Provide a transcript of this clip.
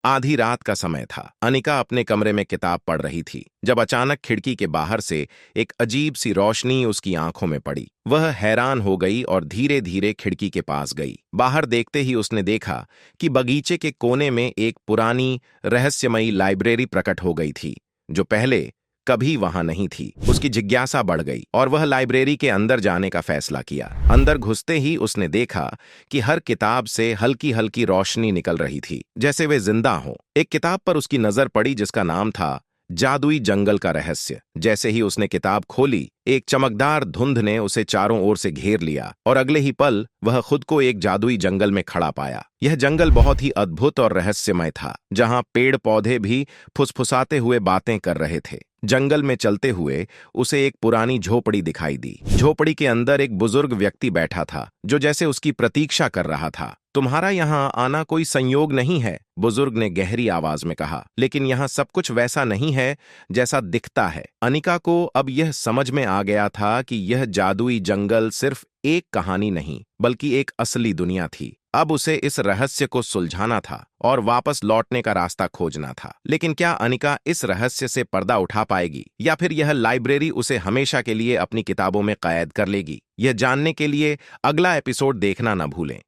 आधी रात का समय था। अनिका अपने कमरे में किताब पढ़ रही थी जब अचानक खिड़की के बाहर से एक अजीब सी रोशनी उसकी आंखों में पड़ी। वह हैरान हो गई और धीरे धीरे खिड़की के पास गई। बाहर देखते ही उसने देखा कि बगीचे के कोने में एक पुरानी रहस्यमयी लाइब्रेरी प्रकट हो गई थी जो पहले कभी वहां नहीं थी। उसकी जिज्ञासा बढ़ गई और वह लाइब्रेरी के अंदर जाने का फैसला किया। अंदर घुसते ही उसने देखा कि हर किताब से हल्की हल्की रोशनी निकल रही थी, जैसे वे जिंदा हों। एक किताब पर उसकी नजर पड़ी जिसका नाम था जादुई जंगल का रहस्य। जैसे ही उसने किताब खोली, एक चमकदार धुंध ने उसे चारों ओर से घेर लिया और अगले ही पल वह खुद को एक जादुई जंगल में खड़ा पाया। यह जंगल बहुत ही अद्भुत और रहस्यमय था, जहां पेड़ पौधे भी फुसफुसाते हुए बातें कर रहे थे। जंगल में चलते हुए उसे एक पुरानी झोपड़ी दिखाई दी। झोपड़ी के अंदर एक बुजुर्ग व्यक्ति बैठा था जो जैसे उसकी प्रतीक्षा कर रहा था। तुम्हारा यहाँ आना कोई संयोग नहीं है, बुजुर्ग ने गहरी आवाज में कहा, लेकिन यहाँ सब कुछ वैसा नहीं है जैसा दिखता है। अनिका को अब यह समझ में आ गया था कि यह जादुई जंगल सिर्फ एक कहानी नहीं बल्कि एक असली दुनिया थी। अब उसे इस रहस्य को सुलझाना था और वापस लौटने का रास्ता खोजना था। लेकिन क्या अनिका इस रहस्य से पर्दा उठा पाएगी या फिर यह लाइब्रेरी उसे हमेशा के लिए अपनी किताबों में कैद कर लेगी? यह जानने के लिए अगला एपिसोड देखना न भूलें।